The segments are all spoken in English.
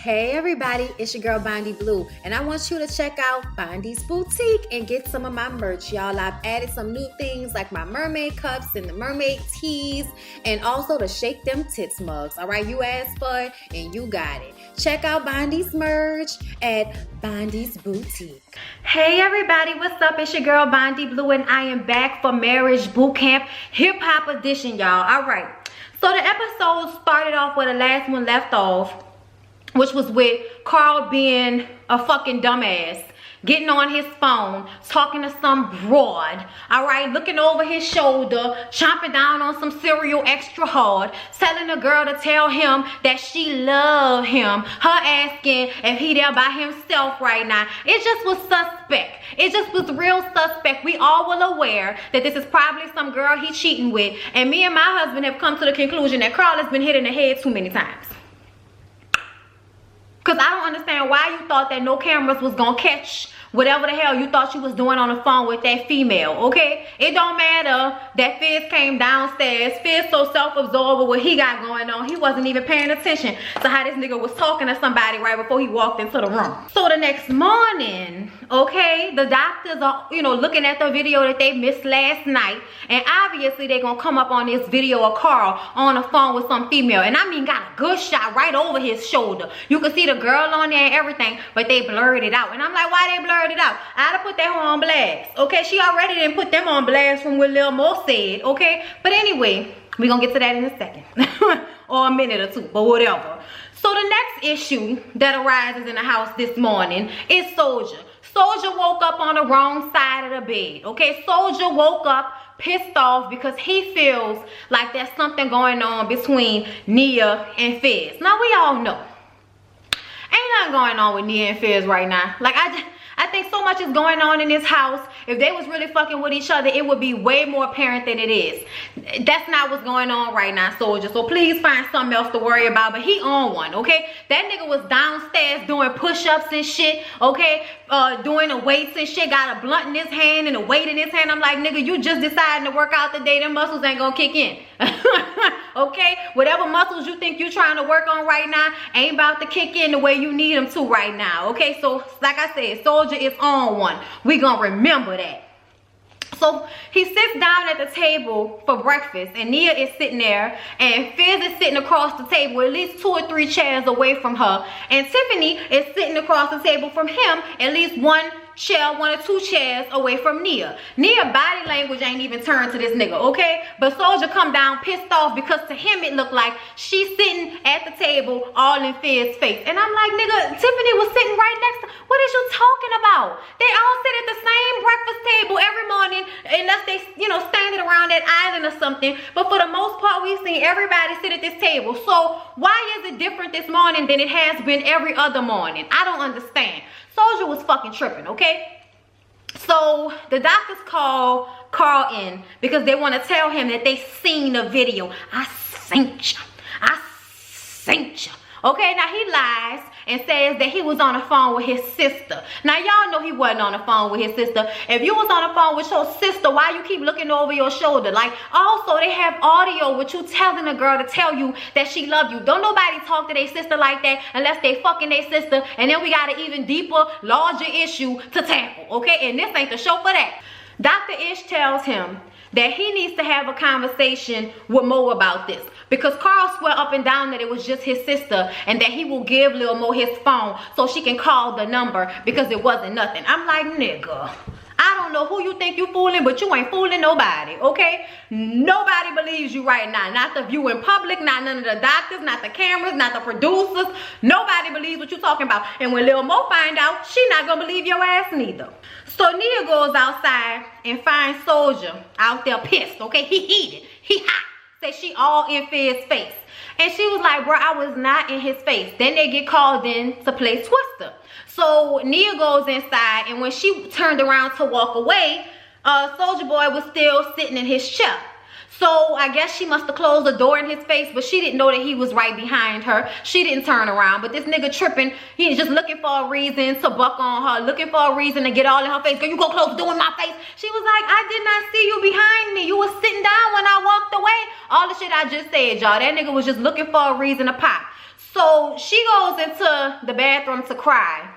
Hey everybody, it's your girl Bondy Blue, and I want you to check out Bondy's Boutique and get some of my merch, y'all. I've added some new things like my mermaid cups and the mermaid tees, and also the Shake Them Tits mugs. All right, you asked for it and you got it. Check out Bondy's merch at Bondy's Boutique. Hey everybody, what's up? It's your girl Bondy Blue, and I am back for Marriage Bootcamp Hip Hop Edition, y'all. All right, so the episode started off where the last one left off, which was with Carl being a fucking dumbass, getting on his phone, talking to some broad, all right, looking over his shoulder, chomping down on some cereal extra hard, telling a girl to tell him that she loved him, her asking if he there by himself right now. It just was suspect. It just was real suspect. We all were aware that this is probably some girl he cheating with, and me and my husband have come to the conclusion that Carl has been hit in the head too many times. Because I don't understand why you thought that no cameras was going to catch whatever the hell you thought you was doing on the phone with that female, okay? It don't matter that Fizz came downstairs. Fizz so self-absorbed with what he got going on, he wasn't even paying attention to how this nigga was talking to somebody right before he walked into the room. So the next morning, okay, the doctors are, looking at the video that they missed last night, and obviously they're going to come up on this video of Carl on the phone with some female, and I mean got a good shot right over his shoulder. You can see the girl on there and everything, but they blurred it out, and I'm like, why they blurred it out? I'd have put that on blast, okay? She already didn't put them on blast from what Lil Mo said, okay? But anyway, we're gonna get to that in a second or a minute or two, but whatever. So the next issue that arises in the house this morning is Soldier. Soldier woke up on the wrong side of the bed, okay? Soldier woke up pissed off because he feels like there's something going on between Nia and Fizz. Now we all know ain't nothing going on with Nia and Fizz right now. Like I think so much is going on in this house. If they was really fucking with each other, it would be way more apparent than it is. That's not what's going on right now, Soldier. So please find something else to worry about. But he on one, okay? That nigga was downstairs doing push-ups and shit, okay? Doing the weights and shit. Got a blunt in his hand and a weight in his hand. I'm like, nigga, you just deciding to work out today. Them muscles ain't gonna kick in. Okay? Whatever muscles you think you trying to work on right now ain't about to kick in the way you need them to right now, okay? So, like I said, Soldier is on one. We gonna remember that. So he sits down at the table for breakfast, and Nia is sitting there, and Fizz is sitting across the table, at least 2 or 3 chairs away from her, and Tiffany is sitting across the table from him, at least 1 or 2 chairs away from Nia. Nia body language ain't even turned to this nigga, okay? But Soldier come down pissed off because to him it looked like she's sitting at the table all in Fizz's face. And I'm like, nigga, Tiffany was sitting right next to, what is you talking about? They all sit at the same breakfast table every morning unless they, standing around that island or something. But for the most part, we've seen everybody sit at this table. So why is it different this morning than it has been every other morning? I don't understand. Soldier was fucking tripping, okay? So the doctors call Carl in because they want to tell him that they seen the video. I seen you. Okay, now he lies and says that he was on the phone with his sister. Now y'all know he wasn't on the phone with his sister. If you was on the phone with your sister, why you keep looking over your shoulder? Like, also they have audio with you telling a girl to tell you that she love you. Don't nobody talk to their sister like that unless they fucking their sister, and then we got an even deeper, larger issue to tackle, okay? And this ain't the show for that. Dr. Ish tells him that he needs to have a conversation with Mo about this, because Carl swear up and down that it was just his sister and that he will give Lil Mo his phone so she can call the number because it wasn't nothing. I'm like, nigga, I don't know who you think you fooling, but you ain't fooling nobody, okay? Nobody believes you right now. Not the view in public, not none of the doctors, not the cameras, not the producers. Nobody believes what you talking about. And when Lil Mo find out, she not gonna believe your ass neither. So Nia goes outside and finds Soldier out there pissed, okay? He heated, he hot. Say she all in Fizz's face. And she was like, bro, I was not in his face. Then they get called in to play Twister. So Nia goes inside, and when she turned around to walk away, Soldier Boy was still sitting in his chair. So I guess she must have closed the door in his face, but she didn't know that he was right behind her. She didn't turn around, but this nigga tripping, he's just looking for a reason to buck on her, looking for a reason to get all in her face. Girl, you go close the door in my face. She was like, I did not see you behind me. You was sitting down when I walked away. All the shit I just said, y'all. That nigga was just looking for a reason to pop. So she goes into the bathroom to cry.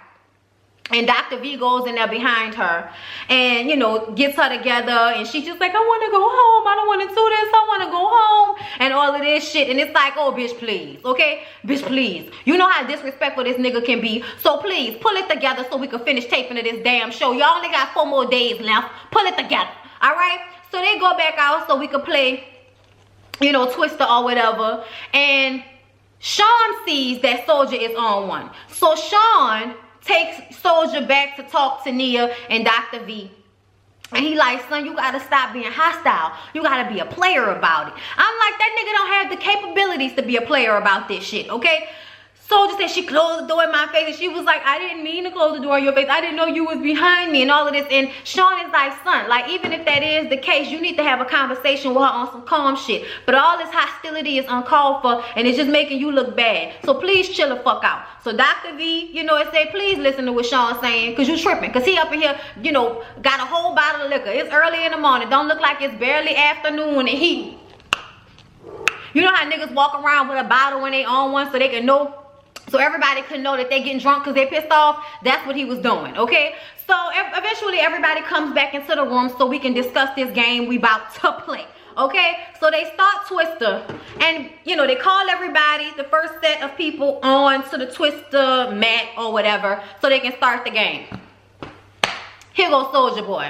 And Dr. V goes in there behind her and, you know, gets her together. And she's just like, I want to go home. I don't want to do this. I want to go home. And all of this shit. And it's like, oh, bitch, please. Okay? Bitch, please. You know how disrespectful this nigga can be. So please, pull it together so we can finish taping of this damn show. Y'all only got 4 more days left. Pull it together. All right? So they go back out so we can play, you know, Twister or whatever. And Sean sees that Soldier is on one. So Sean takes Soldier back to talk to Nia and Dr. V. And he like, son, you gotta stop being hostile. You gotta be a player about it. I'm like, that nigga don't have the capabilities to be a player about this shit, okay? Soldier said she closed the door in my face, and she was like, I didn't mean to close the door in your face. I didn't know you was behind me and all of this. And Sean is like, son, like, even if that is the case, you need to have a conversation with her on some calm shit. But all this hostility is uncalled for, and it's just making you look bad. So please chill the fuck out. So Dr. V, you know, it said, please listen to what Sean's saying, because you tripping. Because he up in here, you know, got a whole bottle of liquor. It's early in the morning. Don't look like it's barely afternoon, and he... You know how niggas walk around with a bottle when they own one so they can know... So everybody could know that they getting drunk because they pissed off. That's what he was doing, okay? So eventually everybody comes back into the room so we can discuss this game we about to play, okay? So they start Twister. And, you know, they call everybody, the first set of people on to the Twister mat or whatever so they can start the game. Here goes Soldier Boy.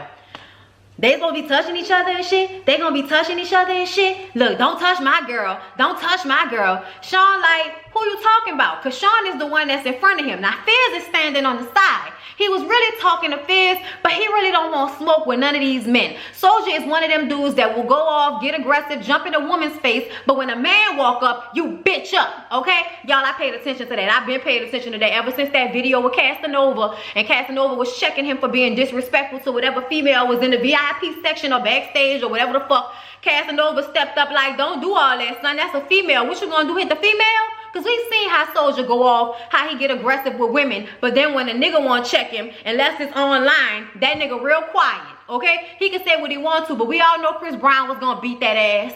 They gonna be touching each other and shit. They gonna be touching each other and shit. Look, don't touch my girl. Don't touch my girl. Sean like, who you talking about? Because Sean is the one that's in front of him. Now, Fizz is standing on the side. He was really talking to Fizz, but he really don't want smoke with none of these men. Soldier is one of them dudes that will go off, get aggressive, jump in a woman's face, but when a man walk up, you bitch up, okay? Y'all, I paid attention to that. I've been paying attention to that ever since that video with Casanova, and Casanova was checking him for being disrespectful to whatever female was in the VIP section or backstage or whatever the fuck. Casanova stepped up like, don't do all that, son. That's a female. What you gonna do, hit the female? Because we've seen how Soldier go off, how he get aggressive with women. But then when a nigga want to check him, unless it's online, that nigga real quiet, okay? He can say what he wants to, but we all know Chris Brown was going to beat that ass.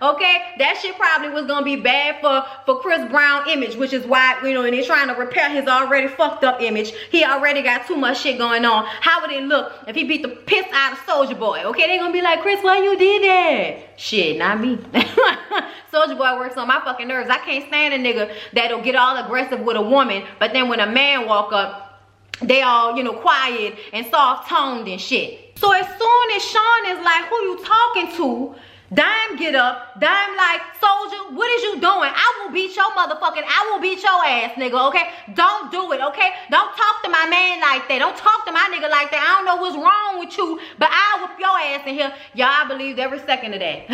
Okay? That shit probably was going to be bad for Chris Brown image, which is why, you know, and they're trying to repair his already fucked up image. He already got too much shit going on. How would it look if he beat the piss out of Soldier Boy? Okay? They going to be like, Chris, why you did that? Shit, not me. Soldier Boy works on my fucking nerves. I can't stand a nigga that'll get all aggressive with a woman, but then when a man walk up, they all, you know, quiet and soft-toned and shit. So as soon as Sean is like, who you talking to? Dime get up. Dime like, Soldier, what is you doing? I will beat your motherfucking, I will beat your ass, nigga, okay? Don't do it, okay? Don't talk to my man like that. Don't talk to my nigga like that. I don't know what's wrong with you, but I'll whip your ass in here. Y'all, I believed every second of that.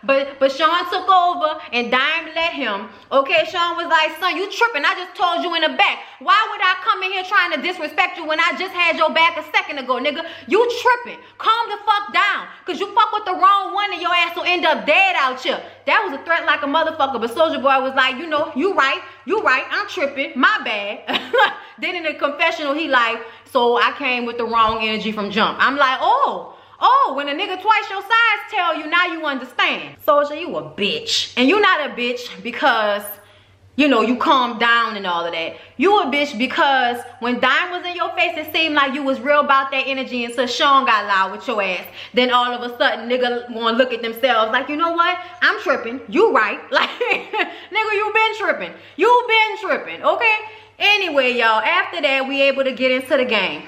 But Sean took over and Dime let him. Okay, Sean was like, son, you tripping. I just told you in the back. Why would I come in here trying to disrespect you when I just had your back a second ago, nigga? You tripping. Calm the fuck down. Because you fuck with the wrong one and your ass will end up dead out here. That was a threat like a motherfucker. But Soldier Boy was like, you know, you right. I'm tripping. My bad. Then in the confessional, he like, so I came with the wrong energy from jump. I'm like, oh, when a nigga twice your size tell you, now you understand. Soldier, you a bitch. And you not a bitch because, you know, you calm down and all of that. You a bitch because when Dime was in your face, it seemed like you was real about that energy until Sean got loud with your ass. Then all of a sudden, nigga wanna look at themselves like, you know what? I'm tripping. You right. Like, nigga, you been tripping. You been tripping, okay? Anyway, y'all, after that, we able to get into the game.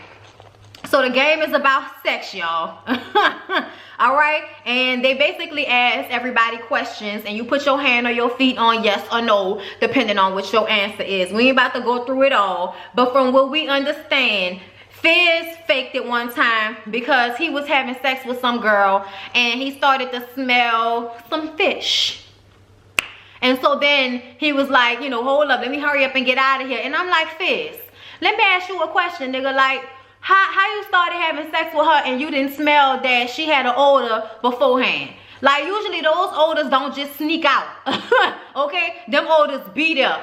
So the game is about sex, y'all. All right? And they basically ask everybody questions, and you put your hand or your feet on yes or no, depending on what your answer is. We ain't about to go through it all, but from what we understand, Fizz faked it one time because he was having sex with some girl, and he started to smell some fish. And so then he was like, you know, hold up, let me hurry up and get out of here. And I'm like, Fizz, let me ask you a question, nigga. Like, how you started having sex with her and you didn't smell that she had an odor beforehand? Like, usually those odors don't just sneak out. Okay? Them odors be there.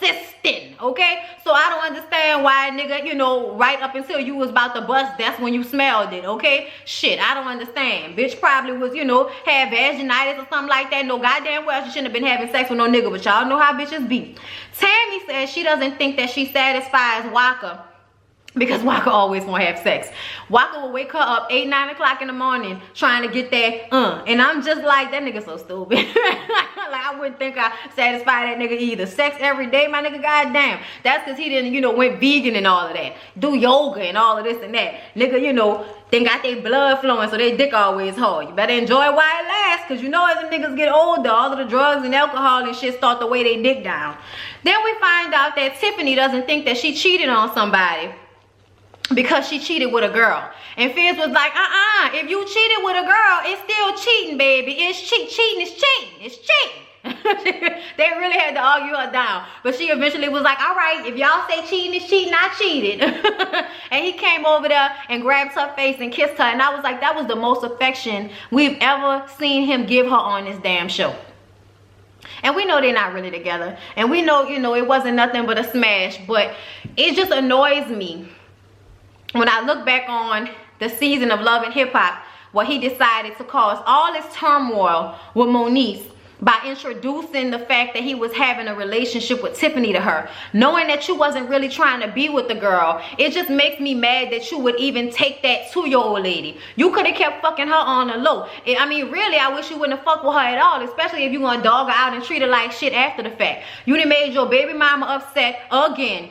persistent, okay? So I don't understand why, nigga, you know, right up until you was about to bust, that's when you smelled it, okay? Shit, I don't understand. Bitch probably was, you know, had vaginitis or something like that. No goddamn well she shouldn't have been having sex with no nigga, but y'all know how bitches be. Tammy says she doesn't think that she satisfies Waka because Waka always want to have sex. Waka will wake her up 8, 9 o'clock in the morning trying to get that and I'm just like, that nigga so stupid. Like I wouldn't think I satisfy that nigga either. Sex every day, my nigga, goddamn. That's because he didn't, you know, went vegan and all of that. Do yoga and all of this and that. Nigga, you know, they got their blood flowing, so their dick always hard. You better enjoy it while it lasts, because you know as the niggas get older, all of the drugs and alcohol and shit start to weigh their dick down. Then we find out that Tiffany doesn't think that she cheated on somebody because she cheated with a girl. And Fizz was like, if you cheated with a girl, it's still cheating, baby. It's cheating is cheating. It's cheating. They really had to argue her down. But she eventually was like, all right, if y'all say cheating is cheating, I cheated. And he came over there and grabbed her face and kissed her. And I was like, that was the most affection we've ever seen him give her on this damn show. And we know they're not really together. And we know, you know, it wasn't nothing but a smash. But it just annoys me when I look back on the season of Love and Hip Hop, where he decided to cause all this turmoil with Moniece by introducing the fact that he was having a relationship with Tiffany to her, knowing that you wasn't really trying to be with the girl. It just makes me mad that you would even take that to your old lady. You could have kept fucking her on the low. I mean, really, I wish you wouldn't have fucked with her at all, especially if you're gonna dog her out and treat her like shit after the fact. You done made your baby mama upset again.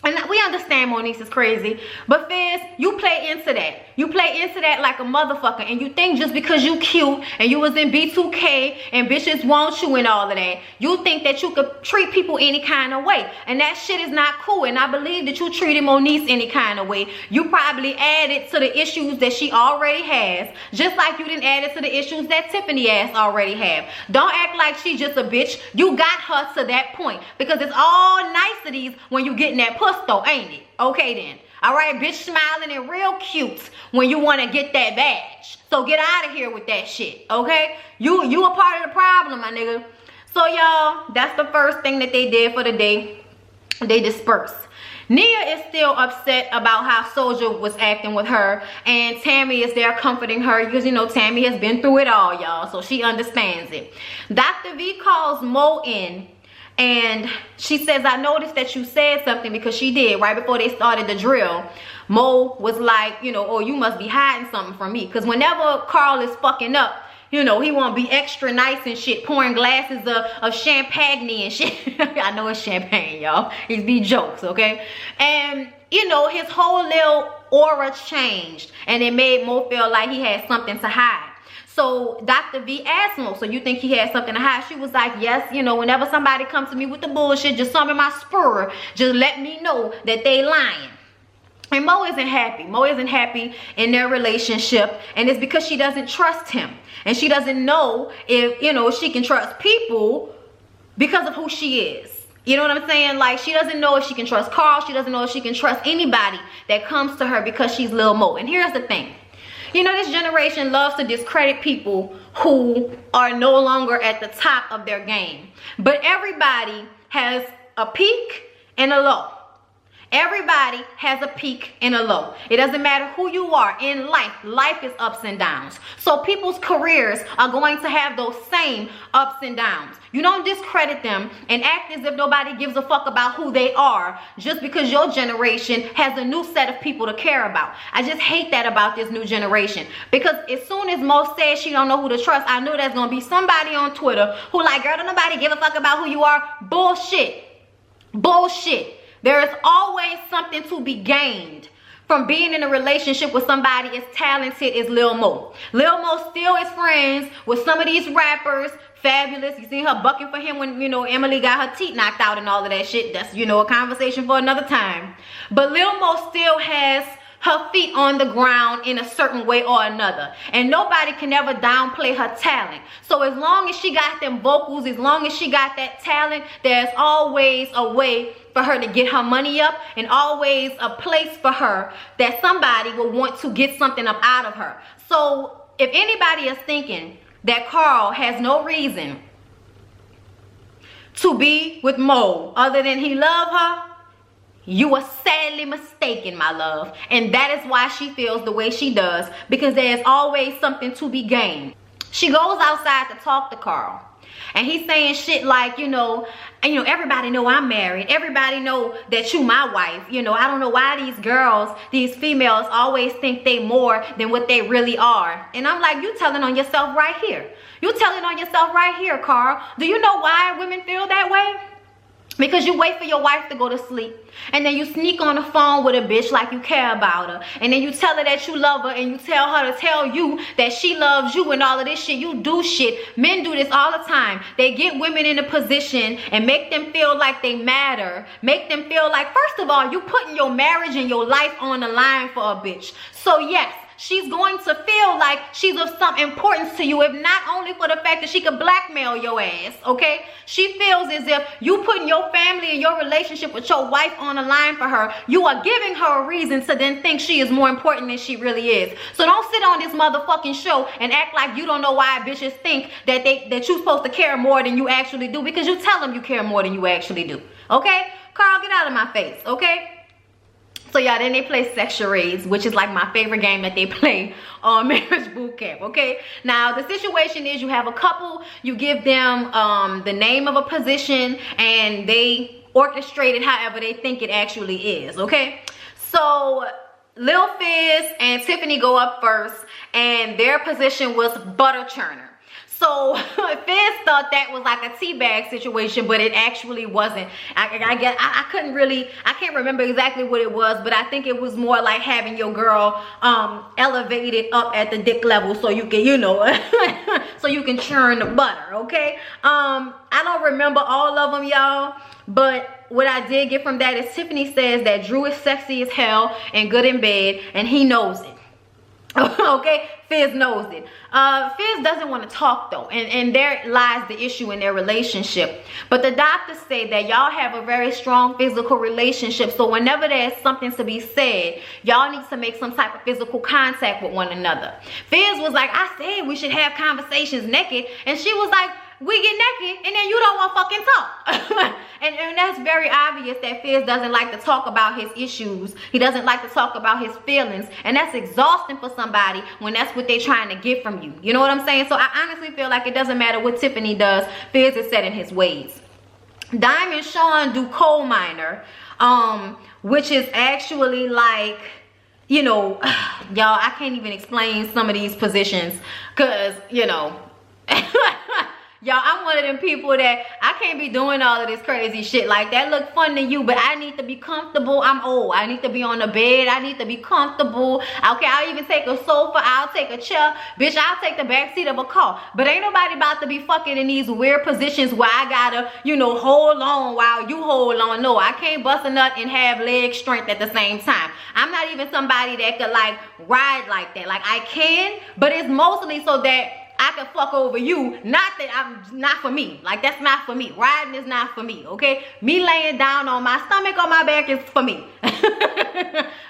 And we understand Moniece is crazy, but Fizz, you play into that. You play into that like a motherfucker, and you think just because you cute and you was in B2K and bitches want you and all of that, you think that you could treat people any kind of way. And that shit is not cool, and I believe that you treated Moniece any kind of way. You probably added to the issues that she already has, just like you didn't add it to the issues that Tiffany ass already have. Don't act like she's just a bitch. You got her to that point, because it's all niceties when you getting that pussy though, ain't it? Okay then. All right, bitch smiling and real cute when you want to get that badge. So get out of here with that shit, okay? You a part of the problem, my nigga. So y'all, that's the first thing that they did for the day. They dispersed. Nia is still upset about how Soulja was acting with her, and Tammy is there comforting her because, you know, Tammy has been through it all, y'all, so she understands it. Dr. V calls Mo in, and she says, I noticed that you said something, because she did right before they started the drill. Mo was like, you know, oh, you must be hiding something from me, because whenever Carl is fucking up, you know, he want to be extra nice and shit, pouring glasses of champagne and shit. I know it's champagne, y'all. It's be jokes, okay? And, you know, his whole little aura changed, and it made Mo feel like he had something to hide. So Dr. V asked Mo, so you think he had something to hide? She was like, yes, you know, whenever somebody comes to me with the bullshit, just summon my spur, just let me know that they lying. And Mo isn't happy. Mo isn't happy in their relationship, and it's because she doesn't trust him. And she doesn't know if, you know, she can trust people because of who she is. You know what I'm saying? Like, she doesn't know if she can trust Carl. She doesn't know if she can trust anybody that comes to her because she's Lil Mo. And here's the thing. You know, this generation loves to discredit people who are no longer at the top of their game. But everybody has a peak and a low. Everybody has a peak and a low. It doesn't matter who you are in life. Life is ups and downs. So people's careers are going to have those same ups and downs. You don't discredit them and act as if nobody gives a fuck about who they are just because your generation has a new set of people to care about. I just hate that about this new generation, because as soon as Mo says she don't know who to trust, I knew there's going to be somebody on Twitter who like, girl, don't nobody give a fuck about who you are. Bullshit. Bullshit. There is always something to be gained from being in a relationship with somebody as talented as Lil Mo. Lil Mo still is friends with some of these rappers. Fabulous. You seen her bucking for him when, you know, Emily got her teeth knocked out and all of that shit. That's, you know, a conversation for another time. But Lil Mo still has her feet on the ground in a certain way or another, and nobody can ever downplay her talent. So as long as she got them vocals, as long as she got that talent, there's always a way for her to get her money up, and always a place for her that somebody will want to get something up out of her. So if anybody is thinking that Carl has no reason to be with Mo other than he love her, you are sadly mistaken, my love. And that is why she feels the way she does, because there's always something to be gained. She goes outside to talk to Carl, and he's saying shit like, everybody know I'm married. Everybody know that you my wife. I don't know why these girls, these females always think they more than what they really are. And I'm like, you telling on yourself right here. You telling on yourself right here, Carl. Do you know why women feel that way? Because you wait for your wife to go to sleep, and then you sneak on the phone with a bitch like you care about her, and then you tell her that you love her, and you tell her to tell you that she loves you and all of this shit. You do shit. Men do this all the time. They get women in a position and make them feel like they matter. Make them feel like, first of all, you putting your marriage and your life on the line for a bitch. So yes, she's going to feel like she's of some importance to you, if not only for the fact that she could blackmail your ass, okay? She feels as if you putting your family and your relationship with your wife on the line for her, you are giving her a reason to then think she is more important than she really is. So don't sit on this motherfucking show and act like you don't know why bitches think that you're supposed to care more than you actually do, because you tell them you care more than you actually do, okay? Carl, get out of my face, okay? So y'all, then they play sex charades, which is like my favorite game that they play on Marriage Boot Camp, okay? Now, the situation is you have a couple, you give them the name of a position, and they orchestrate it however they think it actually is, okay? So Lil Fizz and Tiffany go up first, and their position was butter churner. So Fizz thought that was like a teabag situation, but it actually wasn't. I can't remember exactly what it was, but I think it was more like having your girl elevated up at the dick level so you can, so you can churn the butter, okay? I don't remember all of them, y'all, but what I did get from that is Tiffany says that Drew is sexy as hell and good in bed, and he knows it. Okay, Fizz knows it. Fizz doesn't want to talk though, and there lies the issue in their relationship. But the doctors say that y'all have a very strong physical relationship, so whenever there's something to be said, y'all need to make some type of physical contact with one another. Fizz was like, I said we should have conversations naked, and she was like, we get naked and then you don't want to fucking talk. and that's very obvious that Fizz doesn't like to talk about his issues. He doesn't like to talk about his feelings, and that's exhausting for somebody when that's what they're trying to get from you. You know what I'm saying? So I honestly feel like it doesn't matter what Tiffany does, Fizz is set in his ways. Dime and Sean do coal miner, which is actually like, y'all, I can't even explain some of these positions because, y'all, I'm one of them people that I can't be doing all of this crazy shit. Like, that look fun to you, but I need to be comfortable. I'm old. I need to be on the bed. I need to be comfortable. Okay, I'll even take a sofa. I'll take a chair. Bitch, I'll take the back seat of a car. But ain't nobody about to be fucking in these weird positions where I gotta, hold on while you hold on. No, I can't bust a nut and have leg strength at the same time. I'm not even somebody that could, like, ride like that. Like, I can, but it's mostly so that I can fuck over you. Not for me. Like, that's not for me. Riding is not for me, okay? Me laying down on my stomach or my back is for me.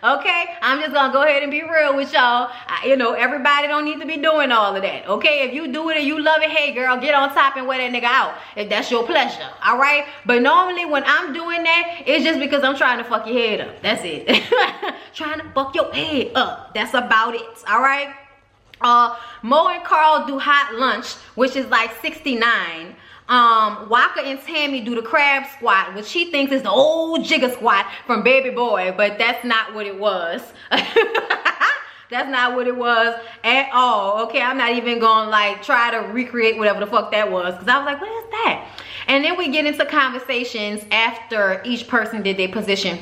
Okay? I'm just gonna go ahead and be real with y'all. Everybody don't need to be doing all of that, okay? If you do it and you love it, hey girl, get on top and wear that nigga out if that's your pleasure, all right? But normally when I'm doing that, it's just because I'm trying to fuck your head up. That's it. Trying to fuck your head up. That's about it, all right? Mo and Carl do hot lunch, which is like 69. Waka and Tammy do the crab squat, which she thinks is the old jigger squat from Baby Boy, but that's not what it was. That's not what it was at all. Okay, I'm not even gonna like try to recreate whatever the fuck that was, because I was like, what is that? And then we get into conversations after each person did their position.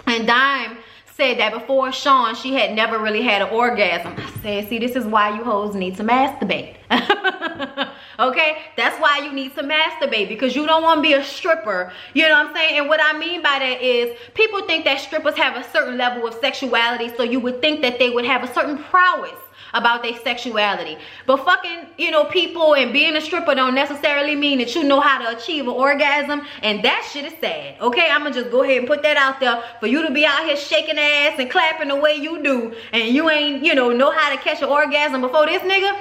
And Dime said that before Sean, she had never really had an orgasm. I said, see, this is why you hoes need to masturbate. Okay, that's why you need to masturbate, because you don't want to be a stripper. You know what I'm saying? And what I mean by that is people think that strippers have a certain level of sexuality, so you would think that they would have a certain prowess about their sexuality. But fucking, people and being a stripper don't necessarily mean that you know how to achieve an orgasm, and that shit is sad. Okay, I'm gonna just go ahead and put that out there for you to be out here shaking ass and clapping the way you do, and you ain't, know how to catch an orgasm before this nigga.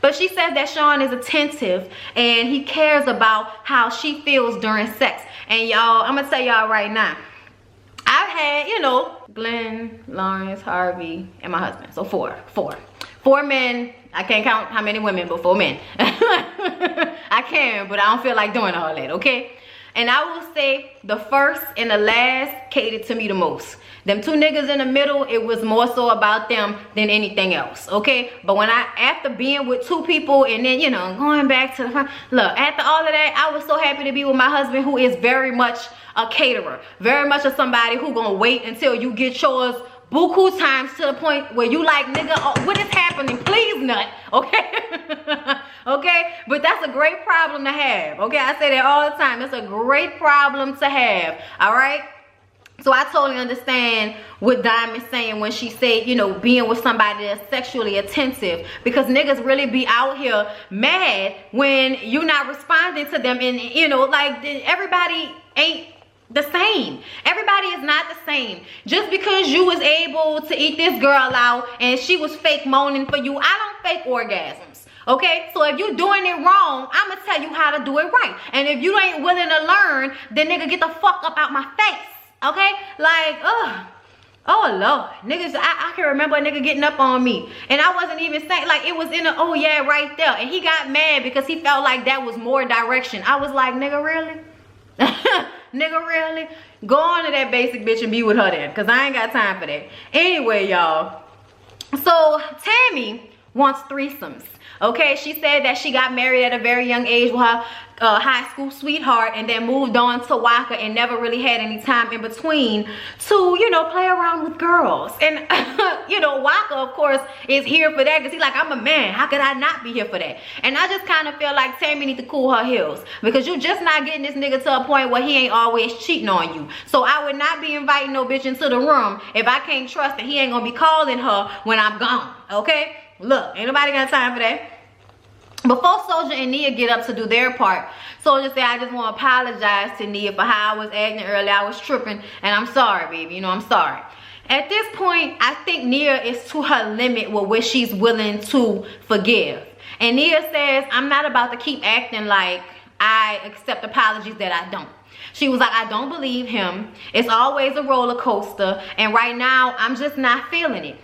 But she says that Sean is attentive and he cares about how she feels during sex. And y'all, I'm gonna tell y'all right now, I've had, you know, Glenn, Lawrence, Harvey, and my husband. So four men. I can't count how many women, but 4 men. I can, but I don't feel like doing all that, okay? And I will say the first and the last catered to me the most. Them 2 niggas in the middle, it was more so about them than anything else, okay? But when after being with 2 people and then, you know, going back to the front, look, after all of that, I was so happy to be with my husband, who is very much a caterer. Very much of somebody who gonna wait until you get yours buku times to the point where you like, nigga, oh, what is happening? Please nut, okay? Okay, but that's a great problem to have, okay? I say that all the time. It's a great problem to have, all right? So I totally understand what Diamond's saying when she said, you know, being with somebody that's sexually attentive, because niggas really be out here mad when you're not responding to them, and, you know, like, everybody ain't the same. Everybody is not the same. Just because you was able to eat this girl out and she was fake moaning for you, I don't fake orgasms, okay? So if you're doing it wrong, I'm gonna tell you how to do it right. And if you ain't willing to learn, then nigga, get the fuck up out my face, okay? Like, oh Lord, niggas, I can remember a nigga getting up on me, and I wasn't even saying, like, it was in a, oh yeah, right there, and he got mad because he felt like that was more direction. I was like, nigga, really? Nigga, really? Go on to that basic bitch and be with her then, because I ain't got time for that. Anyway, y'all, so Tammy wants threesomes, okay? She said that she got married at a very young age with her high school sweetheart, and then moved on to Waka and never really had any time in between to, you know, play around with girls. And you know, Waka, of course, is here for that, because he's like, I'm a man, how could I not be here for that? And I just kind of feel like Tammy needs to cool her heels, because you just not getting this nigga to a point where he ain't always cheating on you. So I would not be inviting no bitch into the room if I can't trust that he ain't gonna be calling her when I'm gone, okay? Look, ain't nobody got time for that. Before Soldier and Nia get up to do their part, Soldier said, I just want to apologize to Nia for how I was acting earlier. I was tripping, and I'm sorry, baby. You know, I'm sorry. At this point, I think Nia is to her limit with what she's willing to forgive. And Nia says, I'm not about to keep acting like I accept apologies that I don't. She was like, I don't believe him. It's always a roller coaster, and right now, I'm just not feeling it.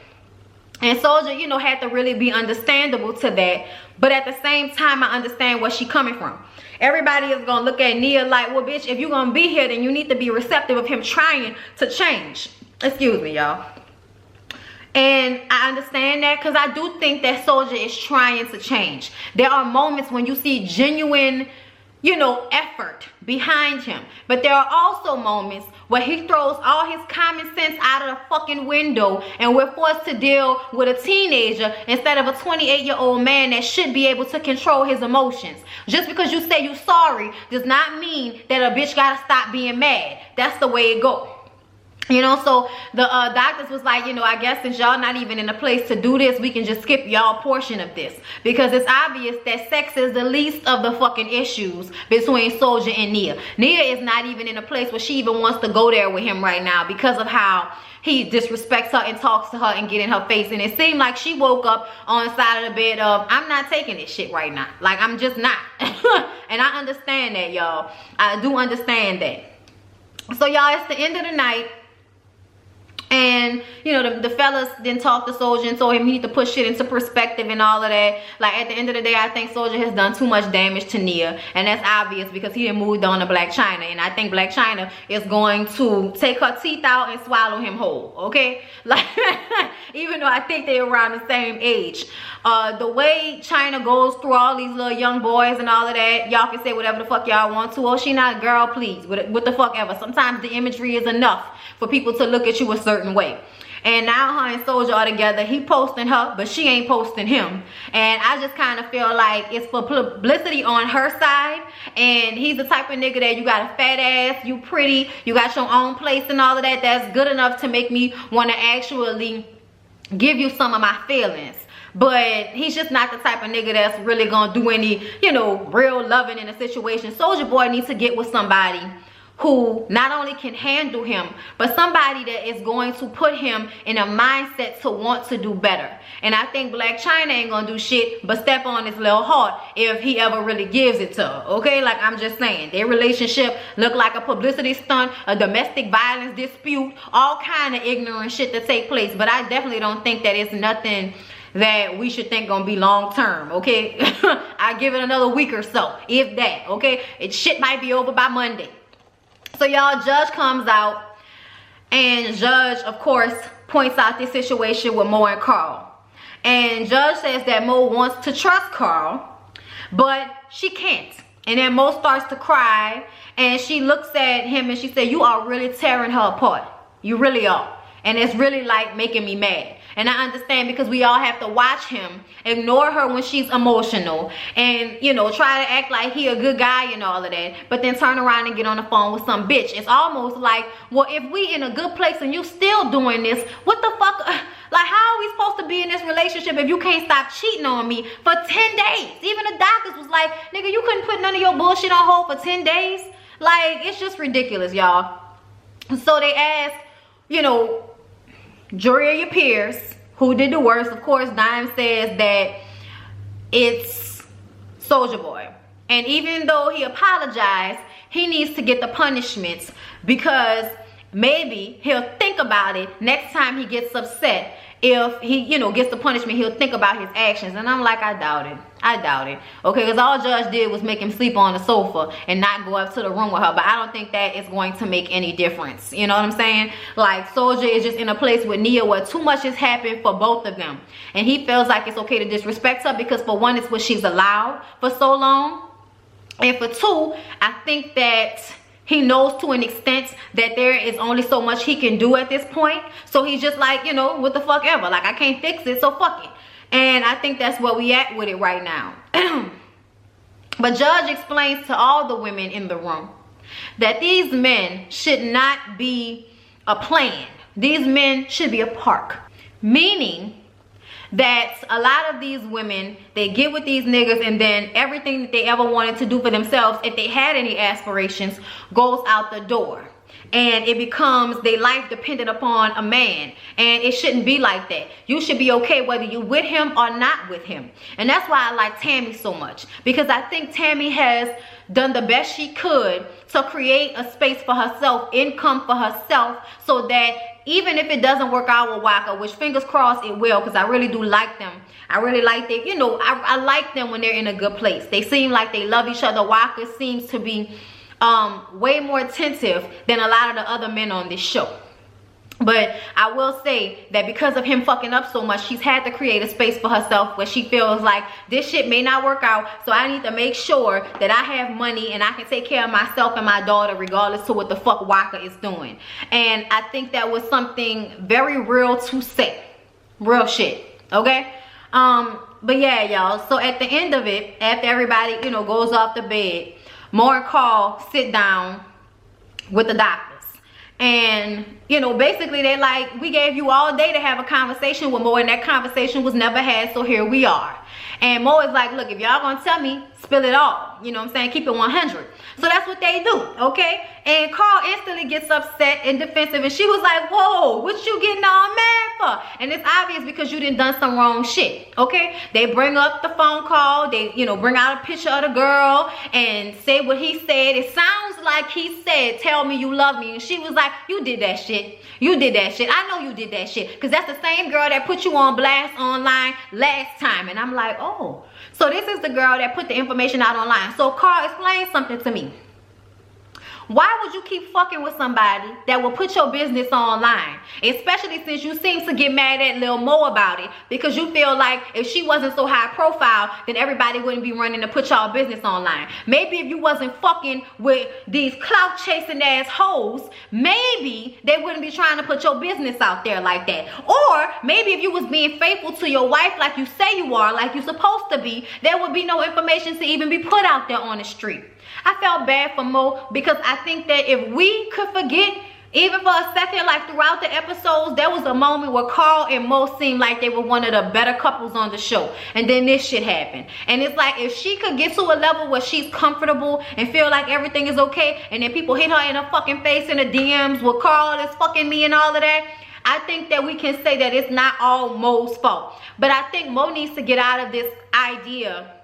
And Soldier, you know, had to really be understandable to that. But at the same time, I understand where she coming from. Everybody is going to look at Nia like, well, bitch, if you're going to be here, then you need to be receptive of him trying to change. Excuse me, y'all. And I understand that, because I do think that Soldier is trying to change. There are moments when you see genuine, you know, effort behind him. But there are also moments where he throws all his common sense out of the fucking window, and we're forced to deal with a teenager instead of a 28-year-old man that should be able to control his emotions. Just because you say you're sorry does not mean that a bitch gotta stop being mad. That's the way it goes. You know, so the doctors was like, you know, I guess since y'all not even in a place to do this, we can just skip y'all portion of this. Because it's obvious that sex is the least of the fucking issues between Soldier and Nia. Nia is not even in a place where she even wants to go there with him right now because of how he disrespects her and talks to her and get in her face. And it seemed like she woke up on the side of the bed of, I'm not taking this shit right now. Like, I'm just not. And I understand that, y'all. I do understand that. So, y'all, it's the end of the night. And, you know, the fellas then talked to Soldier and told him he need to put shit into perspective and all of that. Like, at the end of the day, I think Soldier has done too much damage to Nia. And that's obvious because he had moved on to Blac Chyna. And I think Blac Chyna is going to take her teeth out and swallow him whole, okay? Like, even though I think they're around the same age. The way Chyna goes through all these little young boys and all of that, y'all can say whatever the fuck y'all want to. Oh, she not a girl, please. What the fuck ever. Sometimes the imagery is enough for people to look at you a certain way. And now her and Soldier are together. He posting her, but she ain't posting him. And I just kind of feel like it's for publicity on her side. And he's the type of nigga that you got a fat ass, you pretty, you got your own place and all of that. That's good enough to make me want to actually give you some of my feelings. But he's just not the type of nigga that's really gonna do any, you know, real loving in a situation. Soldier Boy needs to get with somebody who not only can handle him, but somebody that is going to put him in a mindset to want to do better. And I think Black China ain't gonna do shit but step on his little heart if he ever really gives it to her, okay? Like, I'm just saying, their relationship look like a publicity stunt, a domestic violence dispute, all kind of ignorant shit to take place. But I definitely don't think that it's nothing that we should think gonna be long term, okay? I give it another week or so, if that, okay? Shit might be over by Monday. So y'all, Judge comes out, and Judge, of course, points out this situation with Mo and Carl. And Judge says that Mo wants to trust Carl, but she can't. And then Mo starts to cry, and she looks at him and she said, you are really tearing her apart. You really are. And it's really like making me mad. And I understand, because we all have to watch him ignore her when she's emotional and, you know, try to act like he a good guy and all of that, but then turn around and get on the phone with some bitch. It's almost like, well, if we in a good place and you still doing this, what the fuck? Like, how are we supposed to be in this relationship if you can't stop cheating on me for 10 days? Even the doctors was like, nigga, you couldn't put none of your bullshit on hold for 10 days? Like, it's just ridiculous, y'all. So they asked, you know, jury of your peers, who did the worst? Of course, Dime says that it's Soulja Boy. And even though he apologized, he needs to get the punishments, because maybe he'll think about it next time he gets upset. If he, you know, gets the punishment, he'll think about his actions. And I'm like, I doubt it. I doubt it. Okay, because all Judge did was make him sleep on the sofa and not go up to the room with her. But I don't think that is going to make any difference. You know what I'm saying? Like, Soulja is just in a place with Nia where too much has happened for both of them. And he feels like it's okay to disrespect her, because for one, it's what she's allowed for so long. And for two, I think that he knows to an extent that there is only so much he can do at this point. So he's just like, you know, what the fuck ever. Like, I can't fix it, so fuck it. And I think that's where we at with it right now. But Judge explains to all the women in the room that these men should not be a plan. These men should be a park. Meaning that a lot of these women, they get with these niggas, and then everything that they ever wanted to do for themselves, if they had any aspirations, goes out the door. And it becomes their life dependent upon a man. And it shouldn't be like that. You should be okay whether you're with him or not with him. And that's why I like Tammy so much, because I think Tammy has done the best she could to create a space for herself, income for herself, so that even if it doesn't work out with Waka, which fingers crossed it will, because I really do like them. I really like them, you know, I like them when they're in a good place. They seem like they love each other. Waka seems to be way more attentive than a lot of the other men on this show. But I will say that because of him fucking up so much, she's had to create a space for herself where she feels like this shit may not work out, so I need to make sure that I have money and I can take care of myself and my daughter regardless to what the fuck Waka is doing. And I think that was something very real to say. Real shit, okay? But yeah, y'all, so at the end of it, after everybody, you know, goes off the bed, Mo and Carl sit down with the doctors. And, you know, basically they're like, we gave you all day to have a conversation with Mo, and that conversation was never had, so here we are. And Mo is like, look, if y'all gonna tell me, spill it all. You know what I'm saying? Keep it 100. So that's what they do, okay? And Carl instantly gets upset and defensive, and she was like, whoa, what you getting all mad for? And it's obvious, because you done some wrong shit, okay? They bring up the phone call, they, you know, bring out a picture of the girl and say what he said. It sounds like he said, tell me you love me. And she was like, you did that shit. You did that shit. I know you did that shit, because that's the same girl that put you on blast online last time. And I'm like, oh, so this is the girl that put the information out online. So Carl, explain something to me. Why would you keep fucking with somebody that will put your business online? Especially since you seem to get mad at Lil Mo about it, because you feel like if she wasn't so high profile, then everybody wouldn't be running to put y'all business online. Maybe if you wasn't fucking with these clout chasing ass hoes, maybe they wouldn't be trying to put your business out there like that. Or maybe if you was being faithful to your wife like you say you are, like you're supposed to be, there would be no information to even be put out there on the street. I felt bad for Mo, because I think that if we could forget Even for a second, like throughout the episodes, there was a moment where Carl and Mo seemed like they were one of the better couples on the show. And then this shit happened. And it's like, if she could get to a level where she's comfortable and feel like everything is okay, and then people hit her in the fucking face in the DMs with Carl is fucking me and all of that, I think that we can say that it's not all Mo's fault. But I think Mo needs to get out of this idea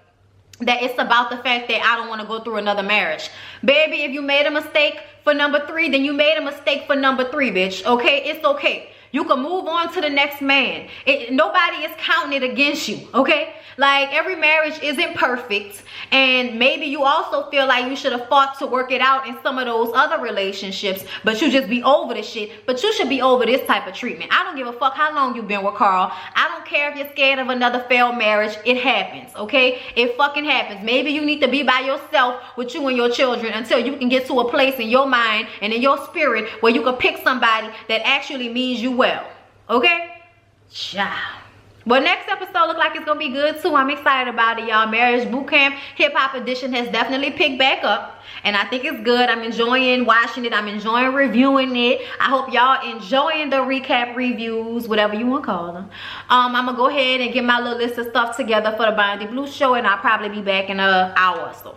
that it's about the fact that I don't want to go through another marriage. Baby, if you made a mistake for number 3, then you made a mistake for number 3, bitch. Okay? It's okay. You can move on to the next man. Nobody is counting it against you, okay? Like, every marriage isn't perfect, and maybe you also feel like you should have fought to work it out in some of those other relationships, but you just be over the shit. But you should be over this type of treatment. I don't give a fuck how long you've been with Carl. I don't care if you're scared of another failed marriage. It happens, okay? It fucking happens. Maybe you need to be by yourself with you and your children until you can get to a place in your mind and in your spirit where you can pick somebody that actually means you well, okay? Ciao. Well, next episode look like it's gonna be good too. I'm excited about it, y'all. Marriage Boot Camp Hip Hop Edition has definitely picked back up, and I think it's good. I'm enjoying watching it. I'm enjoying reviewing it. I hope y'all enjoying the recap reviews, whatever you want to call them. I'm gonna go ahead and get my little list of stuff together for the Bondy Blue show, and I'll probably be back in an hour or so.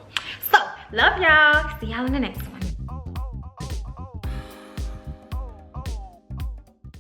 So, love y'all. See y'all in the next one.